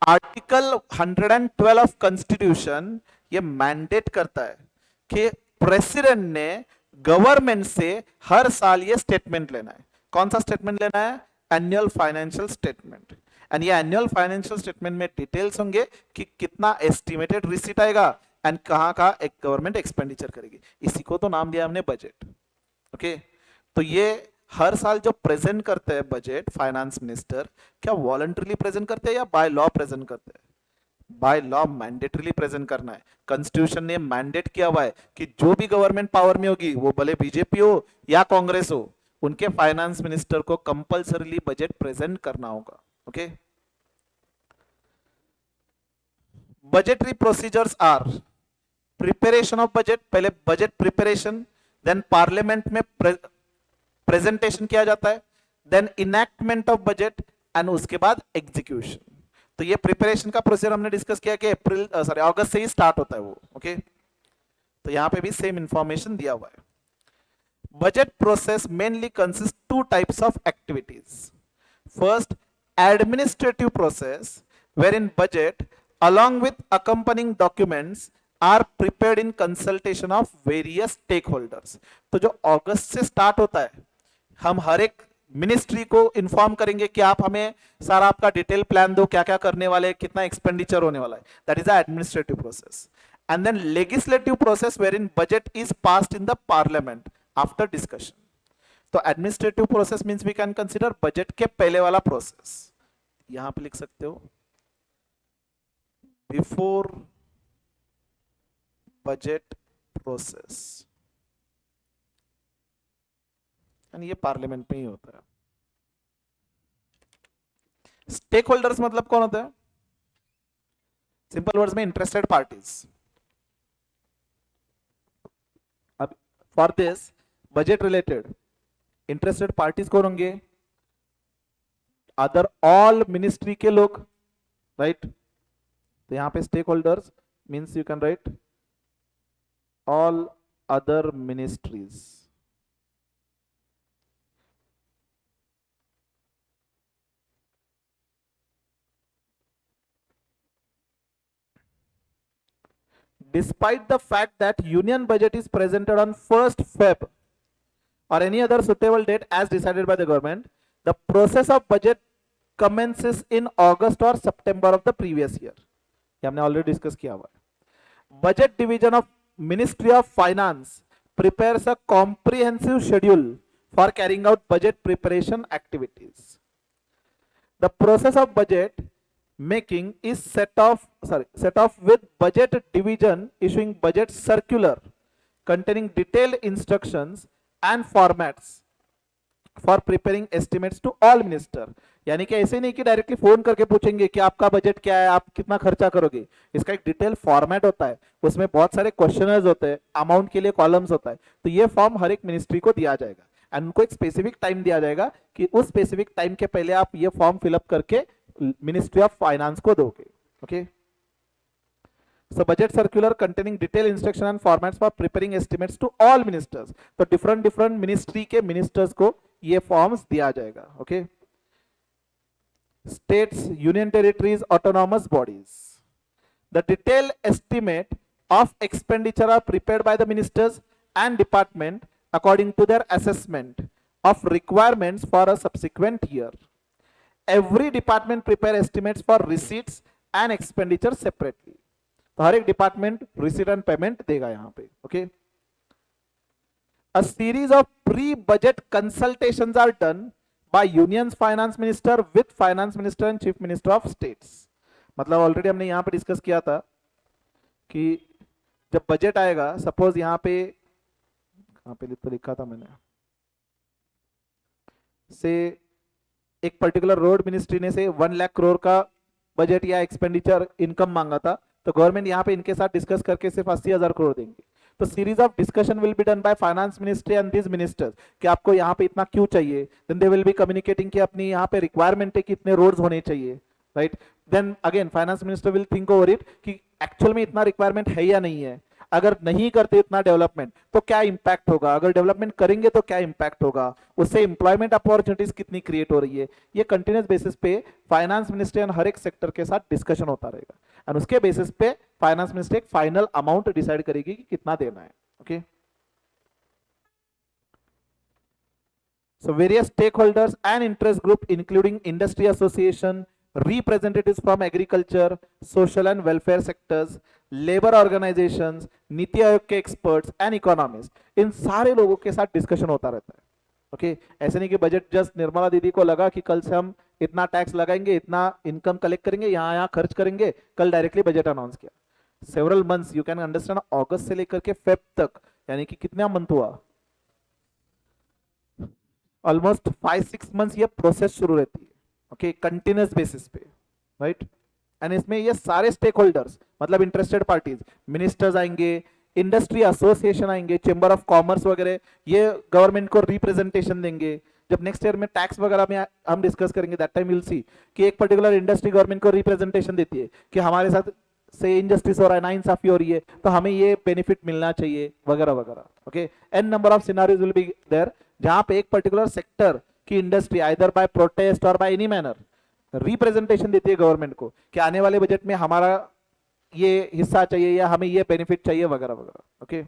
Speaker 1: आर्टिकल 112 ऑफ कॉन्स्टिट्यूशन ये मैंडेट करता है कि प्रेसिडेंट ने गवर्नमेंट से हर साल ये स्टेटमेंट लेना है. कौन सा स्टेटमेंट लेना है? Annual financial statement. एंड ये एनुअल फाइनेंशियल स्टेटमेंट में डिटेल्स होंगे कि कितना एस्टिमेटेड रिसीट आएगा एंड कहां का एक गवर्नमेंट एक्सपेंडिचर करेगी. इसी को तो नाम दिया हमने बजट. ओके. तो ये हर साल जो प्रेजेंट करते हैं बजट फाइनेंस मिनिस्टर, क्या वॉलंटरीली प्रेजेंट करते हैं या बाय लॉ प्रेजेंट करते हैं? बाय लॉ मैंडेटरीली प्रेजेंट करना है. कॉन्स्टिट्यूशन ने मैंडेट किया हुआ है कि जो भी गवर्नमेंट पावर में होगी, वो भले बीजेपी हो या कांग्रेस हो, उनके फाइनेंस मिनिस्टर को कंपल्सरीली बजट प्रेजेंट करना होगा. Okay. Budgetary procedures are preparation of budget. पहले बजट प्रिपरेशन, देन पार्लियामेंट में प्रेजेंटेशन किया जाता है, then enactment of budget and उसके बाद एग्जीक्यूशन. तो ये प्रिपरेशन का प्रोसीजर हमने डिस्कस किया कि अगस्त से ही स्टार्ट होता है वो. ओके. तो यहां पे भी सेम इंफॉर्मेशन दिया हुआ है. Budget process mainly consists two types of activities. First, administrative process, wherein budget along with accompanying documents are prepared in consultation of various stakeholders. तो जो अगस्त से स्टार्ट होता है, हम हर एक मिनिस्ट्री को इन्फॉर्म करेंगे कि आप हमें सारा आपका डिटेल प्लान दो, क्या क्या करने वाले, कितना एक्सपेंडिचर होने वाला है. That is the administrative process. And then legislative process wherein budget is passed in the parliament after discussion. तो administrative process means we can consider budget के पहले वाला प्रोसेस. यहां पे लिख सकते हो बिफोर बजट प्रोसेस, एंड ये पार्लियामेंट में ही होता है। स्टेक होल्डर्स मतलब कौन होता है? सिंपल वर्ड्स में इंटरेस्टेड पार्टीज। अब for this budget related interested parties कौन होंगे? अदर ऑल मिनिस्ट्री के लोग, राइट? तो यहां पे stakeholders means you can write all other ministries. Despite the fact that union budget is presented on 1st Feb or any other suitable date as decided by the government, the process of budget commences in August or September of the previous year. ये हमने already discuss किया हुआ है। Budget division of ministry of finance prepares a comprehensive schedule for carrying out budget preparation activities. The process of budget making is set off with budget division issuing budget circular containing detailed instructions and formats for preparing estimates to all minister। यानी कि ऐसे नहीं कि directly phone करके पूछेंगे कि आपका budget क्या है, आप कितना खर्चा करोगे। इसका एक डिटेल फॉर्मेट होता है, उसमें बहुत सारे क्वेश्चनर्स होते हैं, अमाउंट के लिए कॉलम्स होता है। तो ये फॉर्म हर एक मिनिस्ट्री को दिया जाएगा एंड उनको एक स्पेसिफिक टाइम दिया जाएगा कि उस स्पेसिफिक टाइम के पहले आप ये फॉर्म फिलअप करके मिनिस्ट्री ऑफ फाइनेंस को दोगे। Okay, so budget circular containing detailed instruction and formats for preparing estimates to all ministers। तो different ministry के ministers को ये forms दिया जाएगा। Okay, states, union territories, autonomous bodies, the detailed estimate of expenditure are prepared by the ministers and department according to their assessment of requirements for a subsequent year। Every department prepare estimates for receipts and expenditure separately। तो हर एक department receipt and payment देगा यहां पे। Okay, a series of pre budget consultations are done by unions finance minister with finance minister and chief minister of states. मतलब already हमने यहां पे discuss किया था कि जब बजट आएगा, सपोज यहां पे कहां पे तो लिखा था मैंने, से एक पर्टिकुलर रोड मिनिस्ट्री ने से 1 लाख करोड़ का बजट या एक्सपेंडिचर इनकम मांगा था, तो गवर्नमेंट यहाँ पे इनके साथ डिस्कस करके सिर्फ 80,000 करोड़ देंगे। तो series of discussion will be done by finance ministry and this ministers कि आपको यहाँ पे इतना क्यों चाहिए। Then they will be communicating कि अपनी यहाँ पे रिक्वायरमेंट है कि इतने रोड्स होने चाहिए, right? Then again finance minister will think over it कि एक्चुअल में इतना रिक्वायरमेंट है या नहीं है। अगर नहीं करते इतना डेवलपमेंट तो क्या इंपैक्ट होगा, अगर डेवलपमेंट करेंगे तो क्या इंपैक्ट होगा, उससे इंप्लॉयमेंट अपॉर्चुनिटीज कितनी क्रिएट हो रही है। ये कंटिन्यूस बेसिस पे फाइनेंस मिनिस्ट्री एंड हर एक सेक्टर के साथ डिस्कशन होता रहेगा एंड उसके बेसिस पे फाइनेंस मिनिस्ट्री एक फाइनल अमाउंट डिसाइड करेगी कि कितना देना है। Okay, so various stakeholders and interest group including industry association, representatives from agriculture, social and welfare sectors, labor organizations, NITI Aayog के experts and economists, इन सारे लोगों के साथ डिस्कशन होता रहता है। ओके, ऐसे नहीं कि बजट जस्ट निर्मला दीदी को लगा कि कल से हम इतना टैक्स लगाएंगे, इतना इनकम कलेक्ट करेंगे, यहाँ यहाँ खर्च करेंगे, कल डायरेक्टली बजट अनाउंस किया। Several months, you can understand, अगस्त से लेकर के फेब तक, यानी कि कितना मंथ हुआ, ऑलमोस्ट 5-6 मंथ्स ये प्रोसेस शुरू रहती है। ओके, कंटिन्यूस बेसिस पे, राइट? एंड इसमें ये सारे स्टेक होल्डर्स मतलब इंटरेस्टेड पार्टीज, मिनिस्टर्स आएंगे, इंडस्ट्री एसोसिएशन आएंगे, चेंबर ऑफ कॉमर्स वगैरह, ये गवर्नमेंट को रिप्रेजेंटेशन देंगे। जब नेक्स्ट ईयर में टैक्स वगैरह में हम डिस्कस करेंगे, दैट टाइम विल सी कि एक पर्टिकुलर इंडस्ट्री गवर्नमेंट को रिप्रेजेंटेशन देती है कि हमारे साथ से इनजस्टिस हो रहा है, नाइंसाफी हो रही है, तो हमें ये बेनिफिट मिलना चाहिए वगैरह वगैरह। Okay, an number of scenarios will be there जहां पे एक पर्टिकुलर सेक्टर की इंडस्ट्री आइदर बाय प्रोटेस्ट और बाय एनी मैनर रिप्रेजेंटेशन देती है गवर्नमेंट को कि आने वाले बजट में हमारा ये हिस्सा चाहिए या हमें ये बेनिफिट चाहिए वगैरह वगैरह। Okay,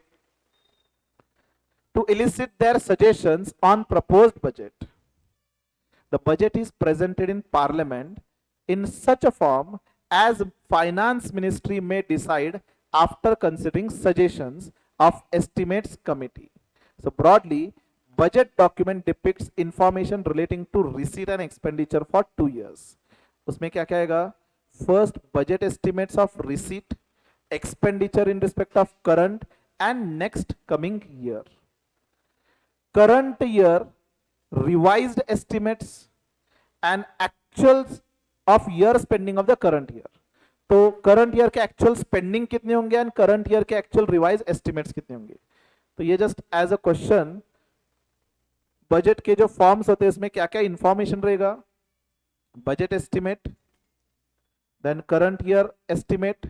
Speaker 1: to elicit their suggestions on proposed budget, the budget is presented in parliament in such a form as finance ministry may decide after considering suggestions of estimates committee। So broadly, budget document depicts information relating to receipt and expenditure for 2 years। उसमें क्या क्या आएगा? first budget estimates of receipt, expenditure in respect of current and next coming year. Current year revised estimates and actuals of year spending of the current year. तो current year के actual spending कितने होंगे and current year के actual revise estimates कितने होंगे. तो ये just as a question, budget के जो फॉर्म्स होते हैं इसमें क्या क्या इंफॉर्मेशन रहेगा. Budget estimate, then current year estimate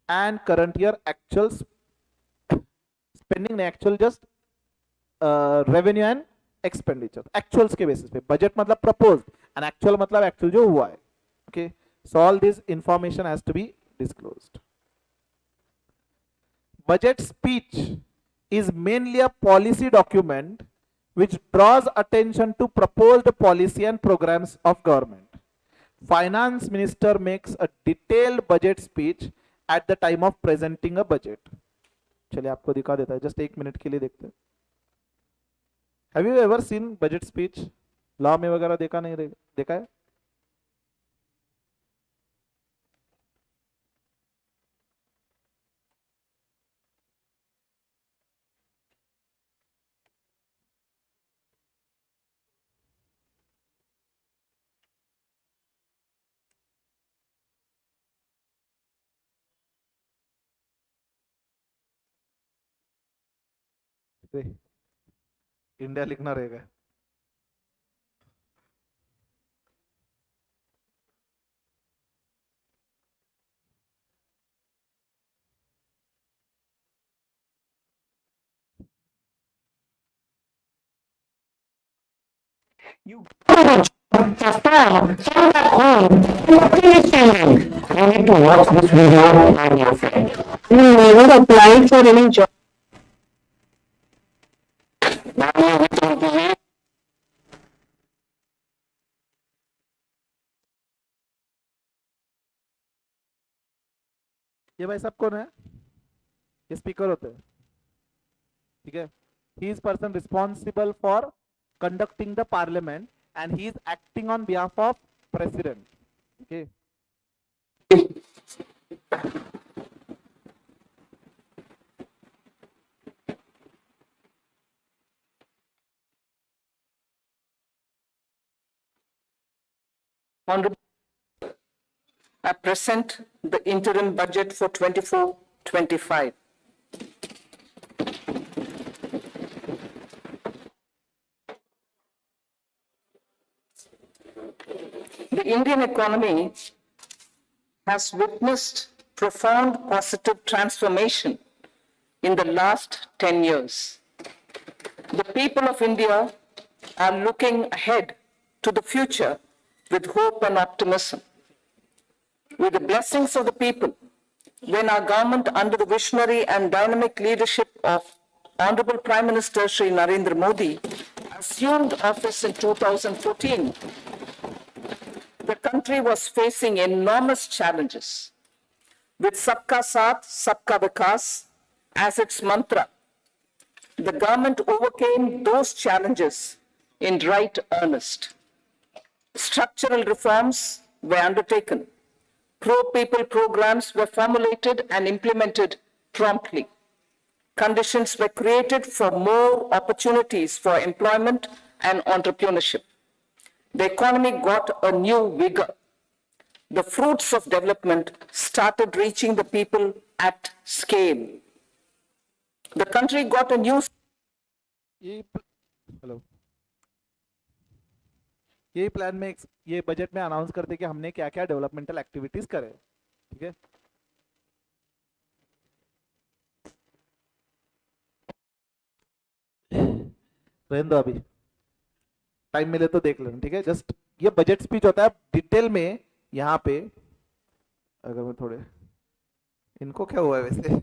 Speaker 1: and current year actual spending, actual just revenue and expenditure. Actuals के बेसिस पे बजट मतलब प्रपोज्ड एंड एक्चुअल मतलब एक्चुअल जो हुआ है. Okay, so all this information has to be disclosed. Budget speech is mainly a policy document which draws attention to proposed policy and programs of government. Finance minister makes a detailed budget speech at the time of presenting a budget. चलिए आपको दिखा देता है, just 1 minute के लिए देखते हैं. Have you ever seen budget speech? Law में वगैरह देखा नहीं, देखा है? इंडिया लिखना रहेगा.
Speaker 2: You perform, send that home, finish sending. You need to watch this video on your phone. You never applied for any job.
Speaker 1: ये भाई सब कौन है? ये स्पीकर होते हैं, ठीक है. He is person responsible for conducting the parliament and he is acting on behalf of president. Okay.
Speaker 2: Honorable, I present the interim budget for 24-25. The Indian economy has witnessed profound positive transformation in the last 10 years. The people of India are looking ahead to the future with hope and optimism. With the blessings of the people, when our government, under the visionary and dynamic leadership of Honorable Prime Minister Shri Narendra Modi, assumed office in 2014, the country was facing enormous challenges. With Sabka Saath, Sabka Vikas as its mantra, the government overcame those challenges in right earnest. Structural reforms were undertaken. Pro-people programs were formulated and implemented promptly. Conditions were created for more opportunities for employment and entrepreneurship. The economy got a new vigor. The fruits of development started reaching the people at scale. The country got a new...
Speaker 1: hello, यही plan में ये budget में announce करते कि हमने क्या क्या developmental activities करे. ठीक है, रहने दो, अभी टाइम मिले तो देख लेना. ठीक है, जस्ट ये बजट स्पीच होता है डिटेल में. यहाँ पे अगर मैं थोड़े, इनको क्या हुआ है वैसे,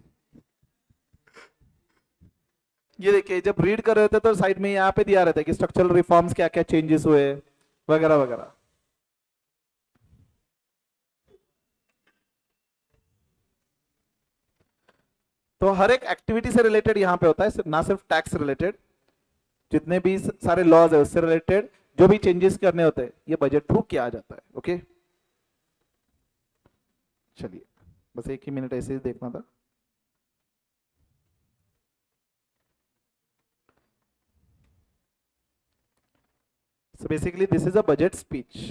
Speaker 1: ये देखिए जब रीड कर रहे थे तो साइड में यहाँ पे दिया रहता है कि स्ट्रक्चरल रिफॉर्म्स क्या क्या चेंजेस हुए वगैरह वगैरह. तो हर एक एक्टिविटी से रिलेटेड यहाँ पे होता है, ना सिर्फ टैक्स रिलेटेड, जितने भी सारे लॉज है उससे रिलेटेड जो भी चेंजेस करने होते हैं ये बजट थ्रू किया जाता है. ओके, चलिए बस एक ही मिनट ऐसे ही देखना था। So basically this is a budget speech.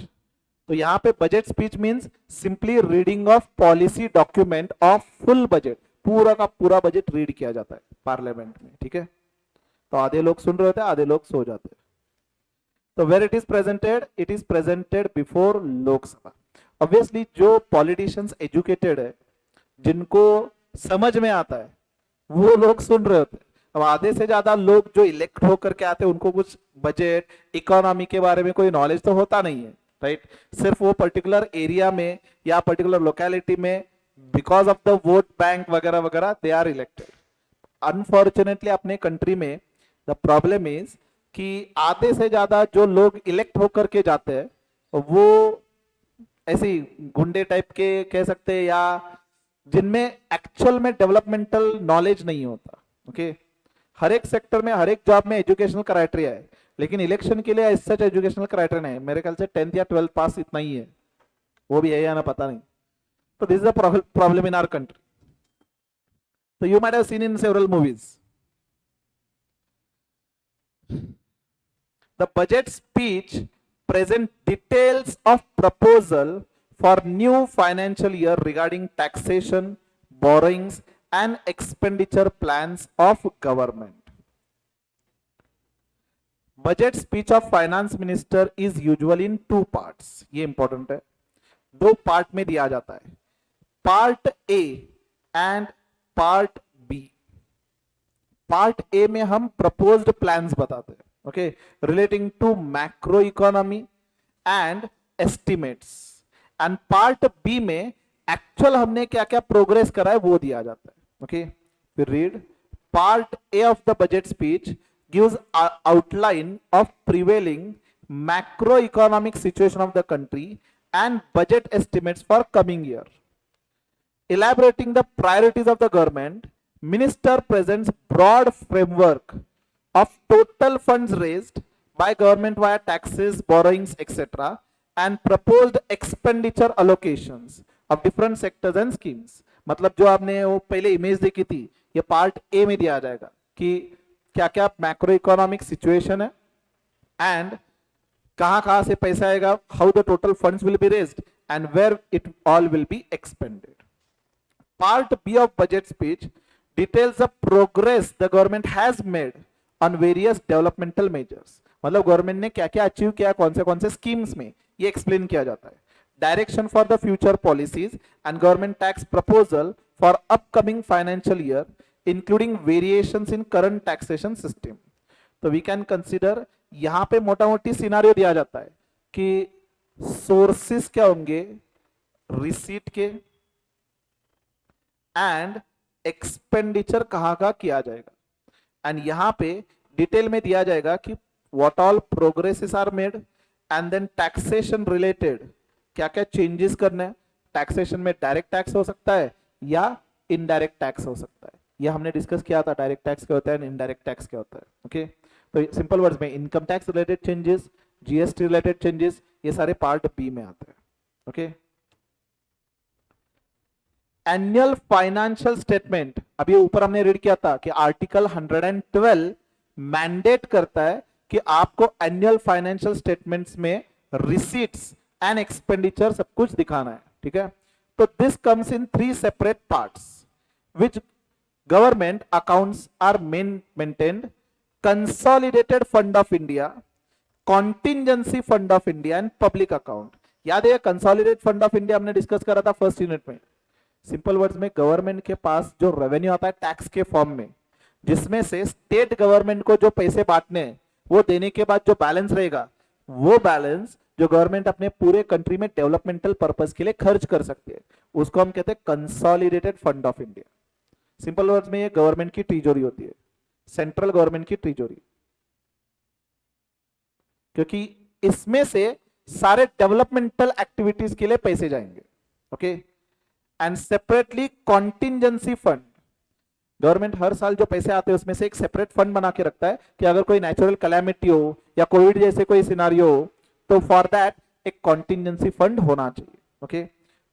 Speaker 1: तो यहाँ पे budget speech means simply reading of policy document of full budget, पूरा का पूरा बजट रीड किया जाता है पार्लियामेंट में, ठीक है। तो आधे लोग सुन रहे होते हैं, आधे लोग सो जाते हैं। तो where it is presented before Lok Sabha. Obviously जो पॉलिटिशियंस एजुकेटेड है, जिनको समझ में आता है, वो लोग सुन रहे होते हैं। अब आधे से ज्यादा लोग जो इलेक्ट होकर के आते हैं, उनको कुछ बजट इकोनॉमी के बारे में कोई नॉलेज तो होता नहीं है, राइट। सिर्फ वो पर्टिकुलर एरिया में या पर्टिकुलर लोकेलिटी में because of the vote bank वगैरह वगैरह दे आर इलेक्टेड। अनफॉर्चुनेटली अपने कंट्री में द प्रॉब्लम इज कि आधे से ज्यादा जो लोग इलेक्ट होकर के जाते हैं, वो ऐसे गुंडे टाइप के कह सकते हैं, या जिनमें एक्चुअल में डेवलपमेंटल नॉलेज नहीं होता। ओके, हर एक सेक्टर में, हर एक जॉब में एजुकेशनल क्राइटेरिया है, लेकिन इलेक्शन के लिए सच एजुकेशनल क्राइटेरिया नहीं है। मेरे ख्याल से 10th या 12th पास इतना ही है, वो भी है या ना पता नहीं। तो this is the problem in our country. So you might have seen in several movies. The budget speech present details of proposal for new financial year regarding taxation, borrowings and expenditure plans of government. Budget speech of finance minister is usually in two parts. ये important है, दो part में दिया जाता है, part A and part B. Part A में हम proposed plans बताते हैं, okay, relating to macro economy and estimates. And part B में एक्चुअल हमने क्या क्या प्रोग्रेस करा है वो दिया जाता है, ओके। फिर read part A of the budget speech gives outline of prevailing macro economic situation of the country and budget estimates for coming year. Elaborating the priorities of the government, minister presents broad framework of total funds raised by government via taxes, borrowings, etc. and proposed expenditure allocations of different sectors and schemes. मतलब जो आपने वो पहले image देखी थी, ये part A में दिया जाएगा कि क्या क्या मैक्रो इकोनॉमिक सिचुएशन है एंड कहां से पैसा आएगा, how the total funds will be raised and where it all will be expended. Part B of budget speech details the progress the government has made on various developmental measures. मतलब government ने क्या क्या achieve किया, कौन से schemes में, ये explain किया जाता है। Direction for the future policies and government tax proposal for upcoming financial year including variations in current taxation system. तो वी कैन कंसिडर, यहां पे मोटा मोटी सिनारियो दिया जाता है कि सोर्सेस क्या होंगे रिसीट के एंड एक्सपेंडिचर कहां का किया जाएगा, एंड यहां पे डिटेल में दिया जाएगा कि what all progresses are made and then taxation related क्या क्या चेंजेस करना है। टैक्सेशन में डायरेक्ट टैक्स हो सकता है या इनडायरेक्ट टैक्स हो सकता है, यह हमने डिस्कस किया था, डायरेक्ट टैक्स क्या होता है एंड इनडायरेक्ट टैक्स क्या होता है, ओके। तो सिंपल वर्ड्स में income tax related changes, GST related changes, ये सारे पार्ट बी में आते हैं, ओके। एनुअल फाइनेंशियल स्टेटमेंट, अभी ऊपर हमने रीड किया था कि आर्टिकल 112 मैंडेट करता है कि आपको एनुअल फाइनेंशियल स्टेटमेंट्स में रिसीट्स एंड एक्सपेंडिचर सब कुछ दिखाना है, ठीक है। तो this comes in 3 separate parts which government accounts are maintained, consolidated fund of India, contingency fund of India and public account. याद है कंसोलिडेटेड फंड ऑफ इंडिया हमने डिस्कस करा था फर्स्ट यूनिट में। सिंपल वर्ड्स में गवर्नमेंट के पास जो रेवेन्यू आता है टैक्स के फॉर्म में, जिसमें से स्टेट गवर्नमेंट को जो पैसे बांटने हैं वो देने के बाद जो बैलेंस रहेगा, वो बैलेंस जो गवर्नमेंट अपने पूरे कंट्री में डेवलपमेंटल पर्पस के लिए खर्च कर सकती है, उसको हम कहते हैं consolidated fund of India. Simple words में ये गवर्नमेंट की तिजोरी होती है, सेंट्रल गवर्नमेंट की तिजोरी, क्योंकि इसमें से सारे डेवलपमेंटल एक्टिविटीज के लिए पैसे जाएंगे, okay. And separately contingency fund, government हर साल जो पैसे आते हैं उसमें से एक सेपरेट फंड बना के रखता है कि अगर कोई नेचुरल कैलामिटी हो या कोविड जैसे कोई सिनारियो हो तो फॉर दैट एक कॉन्टिजेंसी फंड होना चाहिए, ओके।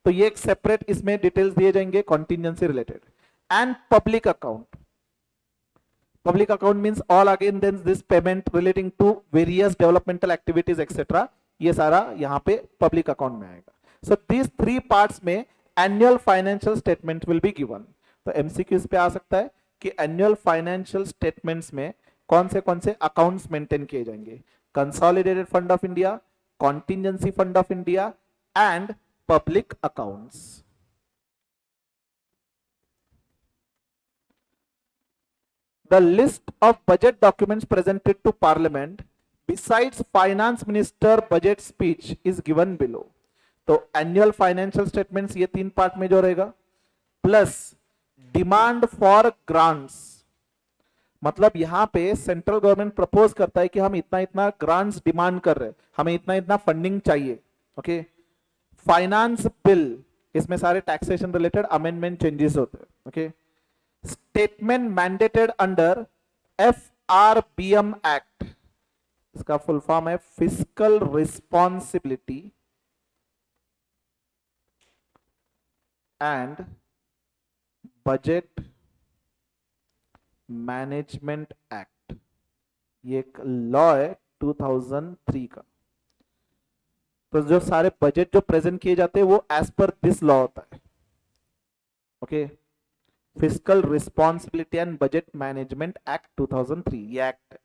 Speaker 1: तो ये एक सेपरेट इसमें डिटेल्स दिए जाएंगे contingency related. And public account. Public account means all again then this payment relating to various developmental activities etc. ये सारा यहाँ पे public account में आएगा. So these three parts में annual financial statement will be given. तो MCQs पे आ सकता है कि annual financial statements में कौन से accounts maintain किए जाएंगे. Consolidated Fund of India, Contingency Fund of India and public accounts. The list of budget documents presented to Parliament besides Finance Minister budget speech is given below. तो annual financial statements ये 3 part में जो रहेगा, plus demand for grants. मतलब यहां पे central government propose करता है कि हम इतना इतना ग्रांट्स डिमांड कर रहे हैं, हमें इतना इतना फंडिंग चाहिए. ओके. फाइनेंस बिल, इसमें सारे टैक्सेशन रिलेटेड अमेंडमेंट चेंजेस होते हैं. Okay. Statement mandated under FRBM act, इसका फुल फॉर्म है fiscal responsibility and budget management act. ये एक लॉ है 2003 का. तो जो सारे बजट जो प्रेजेंट किए जाते हैं वो एज पर दिस लॉ होता है. Okay. Fiscal responsibility and budget management act 2003 ये एक्ट है.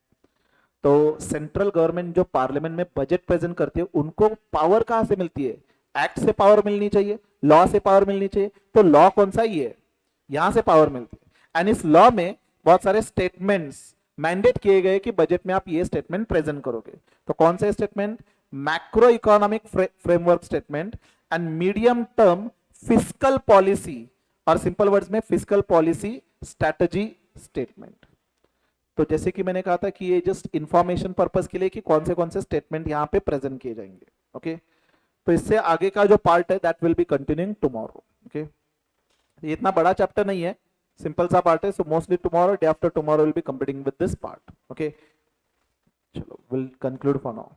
Speaker 1: तो सेंट्रल गवर्नमेंट जो पार्लियामेंट में बजट प्रेजेंट करती है उनको पावर कहां से मिलती है? एक्ट से पावर मिलनी चाहिए, लॉ से पावर मिलनी चाहिए. तो लॉ कौन सा? ये यहां से पावर मिलती है. एंड इस लॉ में बहुत सारे स्टेटमेंट्स मैंडेट किए गए कि बजट में आप ये स्टेटमेंट प्रेजेंट करोगे. तो कौन से statement? Macro economic framework statement and medium term fiscal policy, और सिंपल वर्ड्स में फिस्कल पॉलिसी स्ट्रेटजी स्टेटमेंट. तो जैसे कि मैंने कहा था कि ये जस्ट इंफॉर्मेशन पर्पस के लिए कि कौन से स्टेटमेंट यहां पे प्रेजेंट किए जाएंगे. ओके. तो इससे आगे का जो पार्ट है that will be continuing tomorrow. Okay. ये इतना बड़ा चैप्टर नहीं है, सिंपल सा पार्ट है. So mostly tomorrow, day after tomorrow will be completing with this part. Okay. चलो, विल कंक्लूड फॉर नाउ.